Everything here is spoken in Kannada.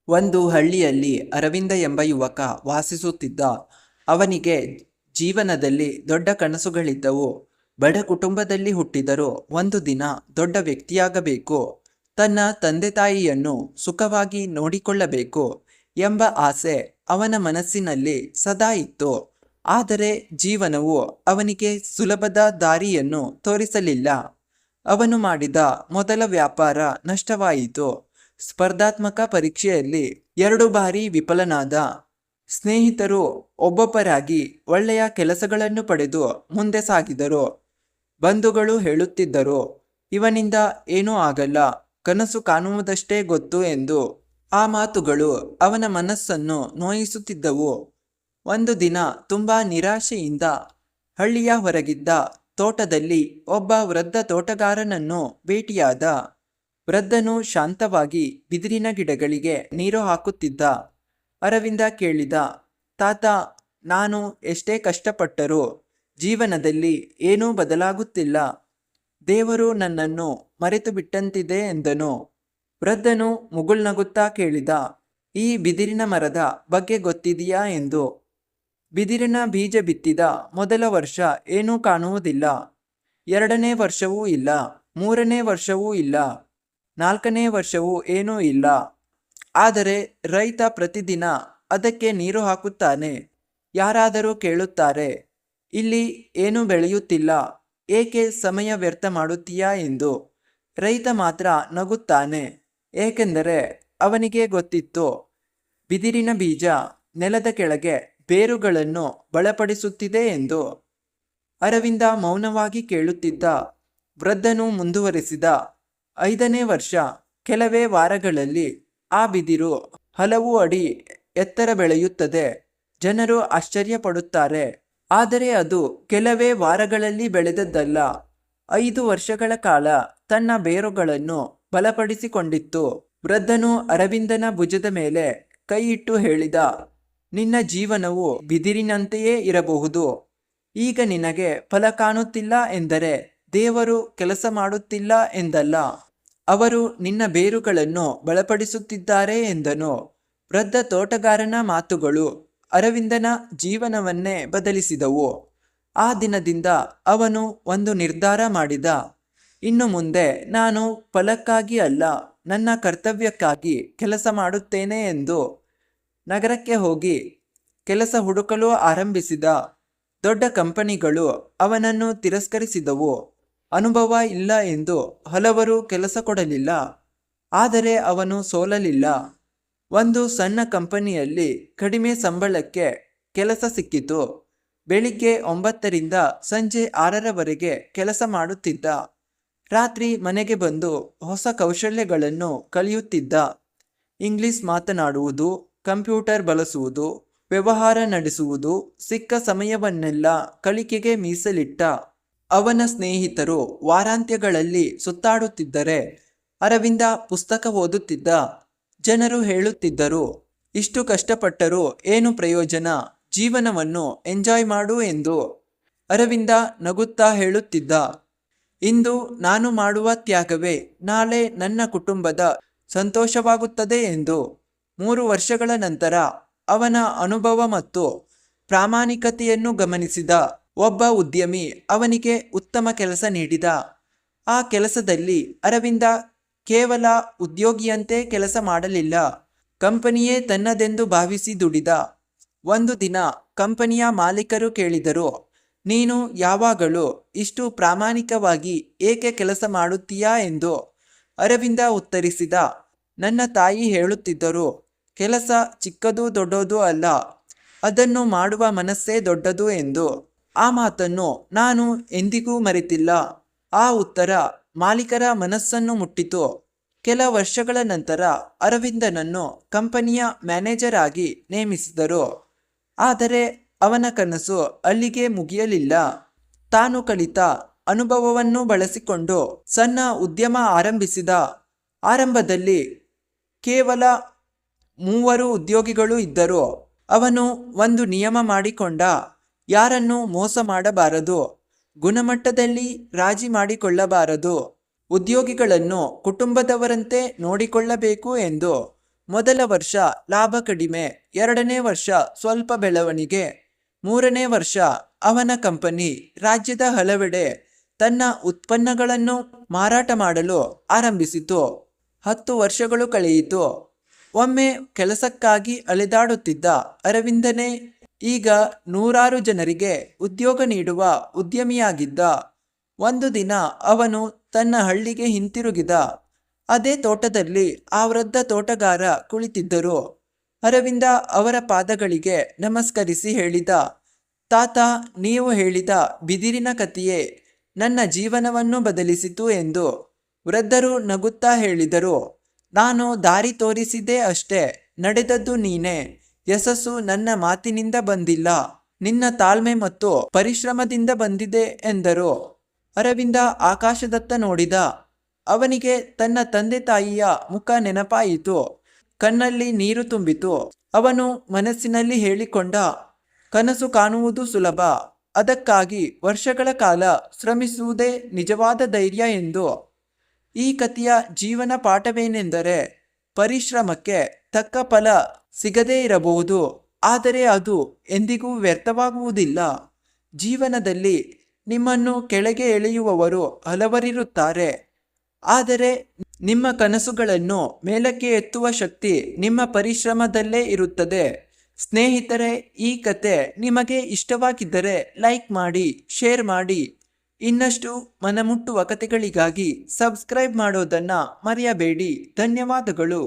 ಒಂದು ಹಳ್ಳಿಯಲ್ಲಿ ಅರವಿಂದ ಎಂಬ ಯುವಕ ವಾಸಿಸುತ್ತಿದ್ದ. ಅವನಿಗೆ ಜೀವನದಲ್ಲಿ ದೊಡ್ಡ ಕನಸುಗಳಿದ್ದವು. ಬಡ ಕುಟುಂಬದಲ್ಲಿ ಹುಟ್ಟಿದರೂ ಒಂದು ದಿನ ದೊಡ್ಡ ವ್ಯಕ್ತಿಯಾಗಬೇಕು, ತನ್ನ ತಂದೆ ತಾಯಿಯನ್ನು ಸುಖವಾಗಿ ನೋಡಿಕೊಳ್ಳಬೇಕು ಎಂಬ ಆಸೆ ಅವನ ಮನಸ್ಸಿನಲ್ಲಿ ಸದಾ ಇತ್ತು. ಆದರೆ ಜೀವನವು ಅವನಿಗೆ ಸುಲಭದ ದಾರಿಯನ್ನು ತೋರಿಸಲಿಲ್ಲ. ಅವನು ಮಾಡಿದ ಮೊದಲ ವ್ಯಾಪಾರ ನಷ್ಟವಾಯಿತು. ಸ್ಪರ್ಧಾತ್ಮಕ ಪರೀಕ್ಷೆಯಲ್ಲಿ 2 ಬಾರಿ ವಿಫಲನಾದ. ಸ್ನೇಹಿತರು ಒಬ್ಬೊಬ್ಬರಾಗಿ ಒಳ್ಳೆಯ ಕೆಲಸಗಳನ್ನು ಪಡೆದು ಮುಂದೆ ಸಾಗಿದರು. ಬಂಧುಗಳು ಹೇಳುತ್ತಿದ್ದರು, ಇವನಿಂದ ಏನೂ ಆಗಲ್ಲ, ಕನಸು ಕಾಣುವುದಷ್ಟೇ ಗೊತ್ತು ಎಂದು. ಆ ಮಾತುಗಳು ಅವನ ಮನಸ್ಸನ್ನು ನೋಯಿಸುತ್ತಿದ್ದವು. ಒಂದು ದಿನ ತುಂಬಾ ನಿರಾಶೆಯಿಂದ ಹಳ್ಳಿಯ ಹೊರಗಿದ್ದ ತೋಟದಲ್ಲಿ ಒಬ್ಬ ವೃದ್ಧ ತೋಟಗಾರನನ್ನು ಭೇಟಿಯಾದ. ವೃದ್ಧನು ಶಾಂತವಾಗಿ ಬಿದಿರಿನ ಗಿಡಗಳಿಗೆ ನೀರು ಹಾಕುತ್ತಿದ್ದ. ಅರವಿಂದ ಕೇಳಿದ, ತಾತ, ನಾನು ಎಷ್ಟೇ ಕಷ್ಟಪಟ್ಟರೂ ಜೀವನದಲ್ಲಿ ಏನೂ ಬದಲಾಗುತ್ತಿಲ್ಲ. ದೇವರು ನನ್ನನ್ನು ಮರೆತು ಬಿಟ್ಟಂತಿದೆ ಎಂದನು. ವೃದ್ಧನು ಮುಗುಳ್ನಗುತ್ತಾ ಕೇಳಿದ, ಈ ಬಿದಿರಿನ ಮರದ ಬಗ್ಗೆ ಗೊತ್ತಿದೆಯಾ ಎಂದು. ಬಿದಿರಿನ ಬೀಜ ಬಿತ್ತಿದ ಮೊದಲ ವರ್ಷ ಏನೂ ಕಾಣುವುದಿಲ್ಲ, 2ನೇ ವರ್ಷವೂ ಇಲ್ಲ, 3ನೇ ವರ್ಷವೂ ಇಲ್ಲ, 4ನೇ ವರ್ಷವೂ ಏನೂ ಇಲ್ಲ. ಆದರೆ ರೈತ ಪ್ರತಿದಿನ ಅದಕ್ಕೆ ನೀರು ಹಾಕುತ್ತಾನೆ. ಯಾರಾದರೂ ಕೇಳುತ್ತಾರೆ, ಇಲ್ಲಿ ಏನೂ ಬೆಳೆಯುತ್ತಿಲ್ಲ, ಏಕೆ ಸಮಯ ವ್ಯರ್ಥ ಮಾಡುತ್ತೀಯಾ ಎಂದು. ರೈತ ಮಾತ್ರ ನಗುತ್ತಾನೆ, ಏಕೆಂದರೆ ಅವನಿಗೆ ಗೊತ್ತಿತ್ತು, ಬಿದಿರಿನ ಬೀಜ ನೆಲದ ಕೆಳಗೆ ಬೇರುಗಳನ್ನು ಬಲಪಡಿಸುತ್ತಿದೆ ಎಂದು. ಅರವಿಂದ ಮೌನವಾಗಿ ಕೇಳುತ್ತಿದ್ದ. ವೃದ್ಧನು ಮುಂದುವರೆಸಿದ, 5ನೇ ವರ್ಷ ಕೆಲವೇ ವಾರಗಳಲ್ಲಿ ಆ ಬಿದಿರು ಹಲವು ಅಡಿ ಎತ್ತರ ಬೆಳೆಯುತ್ತದೆ. ಜನರು ಆಶ್ಚರ್ಯಪಡುತ್ತಾರೆ. ಆದರೆ ಅದು ಕೆಲವೇ ವಾರಗಳಲ್ಲಿ ಬೆಳೆದದ್ದಲ್ಲ, 5 ವರ್ಷಗಳ ಕಾಲ ತನ್ನ ಬೇರುಗಳನ್ನು ಬಲಪಡಿಸಿಕೊಂಡಿತ್ತು. ವೃದ್ಧನು ಅರವಿಂದನ ಭುಜದ ಮೇಲೆ ಕೈ ಇಟ್ಟು ಹೇಳಿದ, ನಿನ್ನ ಜೀವನವು ಬಿದಿರಿನಂತೆಯೇ ಇರಬಹುದು. ಈಗ ನಿನಗೆ ಫಲ ಕಾಣುತ್ತಿಲ್ಲ ಎಂದರೆ ದೇವರು ಕೆಲಸ ಮಾಡುತ್ತಿಲ್ಲ ಎಂದಲ್ಲ, ಅವರು ನಿನ್ನ ಬೇರುಗಳನ್ನು ಬಲಪಡಿಸುತ್ತಿದ್ದಾರೆ ಎಂದನು. ವೃದ್ಧ ತೋಟಗಾರನ ಮಾತುಗಳು ಅರವಿಂದನ ಜೀವನವನ್ನೇ ಬದಲಿಸಿದವು. ಆ ದಿನದಿಂದ ಅವನು ಒಂದು ನಿರ್ಧಾರ ಮಾಡಿದ, ಇನ್ನು ಮುಂದೆ ನಾನು ಫಲಕ್ಕಾಗಿ ಅಲ್ಲ, ನನ್ನ ಕರ್ತವ್ಯಕ್ಕಾಗಿ ಕೆಲಸ ಮಾಡುತ್ತೇನೆ ಎಂದು. ನಗರಕ್ಕೆ ಹೋಗಿ ಕೆಲಸ ಹುಡುಕಲು ಆರಂಭಿಸಿದ. ದೊಡ್ಡ ಕಂಪನಿಗಳು ಅವನನ್ನು ತಿರಸ್ಕರಿಸಿದವು. ಅನುಭವ ಇಲ್ಲ ಎಂದು ಹಲವರು ಕೆಲಸ ಕೊಡಲಿಲ್ಲ. ಆದರೆ ಅವನು ಸೋಲಲಿಲ್ಲ. ಒಂದು ಸಣ್ಣ ಕಂಪನಿಯಲ್ಲಿ ಕಡಿಮೆ ಸಂಬಳಕ್ಕೆ ಕೆಲಸ ಸಿಕ್ಕಿತು. ಬೆಳಿಗ್ಗೆ 9ರಿಂದ ಸಂಜೆ 6ರವರೆಗೆ ಕೆಲಸ ಮಾಡುತ್ತಿದ್ದ. ರಾತ್ರಿ ಮನೆಗೆ ಬಂದು ಹೊಸ ಕೌಶಲ್ಯಗಳನ್ನು ಕಲಿಯುತ್ತಿದ್ದ. ಇಂಗ್ಲಿಷ್ ಮಾತನಾಡುವುದು, ಕಂಪ್ಯೂಟರ್ ಬಳಸುವುದು, ವ್ಯವಹಾರ ನಡೆಸುವುದು, ಸಿಕ್ಕ ಸಮಯವನ್ನೆಲ್ಲ ಕಲಿಕೆಗೆ ಮೀಸಲಿಟ್ಟ. ಅವನ ಸ್ನೇಹಿತರು ವಾರಾಂತ್ಯಗಳಲ್ಲಿ ಸುತ್ತಾಡುತ್ತಿದ್ದರೆ ಅರವಿಂದ ಪುಸ್ತಕ ಓದುತ್ತಿದ್ದ. ಜನರು ಹೇಳುತ್ತಿದ್ದರು, ಇಷ್ಟು ಕಷ್ಟಪಟ್ಟರೂ ಏನು ಪ್ರಯೋಜನ, ಜೀವನವನ್ನು ಎಂಜಾಯ್ ಮಾಡು ಎಂದು. ಅರವಿಂದ ನಗುತ್ತಾ ಹೇಳುತ್ತಿದ್ದ, ಇಂದು ನಾನು ಮಾಡುವ ತ್ಯಾಗವೇ ನಾಳೆ ನನ್ನ ಕುಟುಂಬದ ಸಂತೋಷವಾಗುತ್ತದೆ ಎಂದು. 3 ವರ್ಷಗಳ ನಂತರ ಅವನ ಅನುಭವ ಮತ್ತು ಪ್ರಾಮಾಣಿಕತೆಯನ್ನು ಗಮನಿಸಿದ ಒಬ್ಬ ಉದ್ಯಮಿ ಅವನಿಗೆ ಉತ್ತಮ ಕೆಲಸ ನೀಡಿದ. ಆ ಕೆಲಸದಲ್ಲಿ ಅರವಿಂದ ಕೇವಲ ಉದ್ಯೋಗಿಯಂತೆ ಕೆಲಸ ಮಾಡಲಿಲ್ಲ, ಕಂಪನಿಯೇ ತನ್ನದೆಂದು ಭಾವಿಸಿ ದುಡಿದ. ಒಂದು ದಿನ ಕಂಪನಿಯ ಮಾಲೀಕರು ಕೇಳಿದರು, ನೀನು ಯಾವಾಗಲೂ ಇಷ್ಟು ಪ್ರಾಮಾಣಿಕವಾಗಿ ಏಕೆ ಕೆಲಸ ಮಾಡುತ್ತೀಯಾ ಎಂದು. ಅರವಿಂದ ಉತ್ತರಿಸಿದ, ನನ್ನ ತಾಯಿ ಹೇಳುತ್ತಿದ್ದರು, ಕೆಲಸ ಚಿಕ್ಕದು ದೊಡ್ಡದು ಅಲ್ಲ, ಅದನ್ನು ಮಾಡುವ ಮನಸ್ಸೇ ದೊಡ್ಡದು ಎಂದು. ಆ ಮಾತನ್ನು ನಾನು ಎಂದಿಗೂ ಮರೆತಿಲ್ಲ. ಆ ಉತ್ತರ ಮಾಲೀಕರ ಮನಸ್ಸನ್ನು ಮುಟ್ಟಿತು. ಕೆಲ ವರ್ಷಗಳ ನಂತರ ಅರವಿಂದನನ್ನು ಕಂಪನಿಯ ಮ್ಯಾನೇಜರ್ ಆಗಿ ನೇಮಿಸಿದರು. ಆದರೆ ಅವನ ಕನಸು ಅಲ್ಲಿಗೆ ಮುಗಿಯಲಿಲ್ಲ. ತಾನು ಕಲಿತ ಅನುಭವವನ್ನು ಬಳಸಿಕೊಂಡು ಸಣ್ಣ ಉದ್ಯಮ ಆರಂಭಿಸಿದ. ಆರಂಭದಲ್ಲಿ ಕೇವಲ 3 ಉದ್ಯೋಗಿಗಳು ಇದ್ದರು. ಅವನು ಒಂದು ನಿಯಮ ಮಾಡಿಕೊಂಡ, ಯಾರನ್ನು ಮೋಸ ಮಾಡಬಾರದು, ಗುಣಮಟ್ಟದಲ್ಲಿ ರಾಜಿ ಮಾಡಿಕೊಳ್ಳಬಾರದು, ಉದ್ಯೋಗಿಗಳನ್ನು ಕುಟುಂಬದವರಂತೆ ನೋಡಿಕೊಳ್ಳಬೇಕು ಎಂದು. ಮೊದಲ ವರ್ಷ ಲಾಭ ಕಡಿಮೆ, ಎರಡನೇ ವರ್ಷ ಸ್ವಲ್ಪ ಬೆಳವಣಿಗೆ, ಮೂರನೇ ವರ್ಷ ಅವನ ಕಂಪನಿ ರಾಜ್ಯದ ಹಲವೆಡೆ ತನ್ನ ಉತ್ಪನ್ನಗಳನ್ನು ಮಾರಾಟ ಮಾಡಲು ಆರಂಭಿಸಿತು. 10 ವರ್ಷಗಳು ಕಳೆಯಿತು. ಒಮ್ಮೆ ಕೆಲಸಕ್ಕಾಗಿ ಅಲೆದಾಡುತ್ತಿದ್ದ ಅರವಿಂದನೇ ಈಗ ನೂರಾರು ಜನರಿಗೆ ಉದ್ಯೋಗ ನೀಡುವ ಉದ್ಯಮಿಯಾಗಿದ್ದ. ಒಂದು ದಿನ ಅವನು ತನ್ನ ಹಳ್ಳಿಗೆ ಹಿಂತಿರುಗಿದ. ಅದೇ ತೋಟದಲ್ಲಿ ಆ ವೃದ್ಧ ತೋಟಗಾರ ಕುಳಿತಿದ್ದರು. ಅರವಿಂದ ಅವರ ಪಾದಗಳಿಗೆ ನಮಸ್ಕರಿಸಿ ಹೇಳಿದ, ತಾತ, ನೀವು ಹೇಳಿದ ಬಿದಿರಿನ ಕಥೆಯೇ ನನ್ನ ಜೀವನವನ್ನು ಬದಲಿಸಿತು ಎಂದು. ವೃದ್ಧರು ನಗುತ್ತಾ ಹೇಳಿದರು, ನಾನು ದಾರಿ ತೋರಿಸಿದೆ ಅಷ್ಟೇ, ನಡೆದದ್ದು ನೀನೇ. ಯಶಸ್ಸು ನನ್ನ ಮಾತಿನಿಂದ ಬಂದಿಲ್ಲ, ನಿನ್ನ ತಾಳ್ಮೆ ಮತ್ತು ಪರಿಶ್ರಮದಿಂದ ಬಂದಿದೆ ಎಂದರು. ಅರವಿಂದ ಆಕಾಶದತ್ತ ನೋಡಿದ. ಅವನಿಗೆ ತನ್ನ ತಂದೆ ತಾಯಿಯ ಮುಖ ನೆನಪಾಯಿತು. ಕಣ್ಣಲ್ಲಿ ನೀರು ತುಂಬಿತು. ಅವನು ಮನಸ್ಸಿನಲ್ಲಿ ಹೇಳಿಕೊಂಡ, ಕನಸು ಕಾಣುವುದು ಸುಲಭ, ಅದಕ್ಕಾಗಿ ವರ್ಷಗಳ ಕಾಲ ಶ್ರಮಿಸುವುದೇ ನಿಜವಾದ ಧೈರ್ಯ ಎಂದು. ಈ ಕಥೆಯ ಜೀವನ ಪಾಠವೇನೆಂದರೆ, ಪರಿಶ್ರಮಕ್ಕೆ ತಕ್ಕ ಫಲ ಸಿಗದೇ ಇರಬಹುದು, ಆದರೆ ಅದು ಎಂದಿಗೂ ವ್ಯರ್ಥವಾಗುವುದಿಲ್ಲ. ಜೀವನದಲ್ಲಿ ನಿಮ್ಮನ್ನು ಕೆಳಗೆ ಎಳೆಯುವವರು ಹಲವರಿರುತ್ತಾರೆ, ಆದರೆ ನಿಮ್ಮ ಕನಸುಗಳನ್ನು ಮೇಲಕ್ಕೆ ಎತ್ತುವ ಶಕ್ತಿ ನಿಮ್ಮ ಪರಿಶ್ರಮದಲ್ಲೇ ಇರುತ್ತದೆ. ಸ್ನೇಹಿತರೆ, ಈ ಕತೆ ನಿಮಗೆ ಇಷ್ಟವಾಗಿದ್ದರೆ ಲೈಕ್ ಮಾಡಿ, ಶೇರ್ ಮಾಡಿ. ಇನ್ನಷ್ಟು ಮನಮುಟ್ಟುವ ಕಥೆಗಳಿಗಾಗಿ ಸಬ್ಸ್ಕ್ರೈಬ್ ಮಾಡೋದನ್ನು ಮರೆಯಬೇಡಿ. ಧನ್ಯವಾದಗಳು.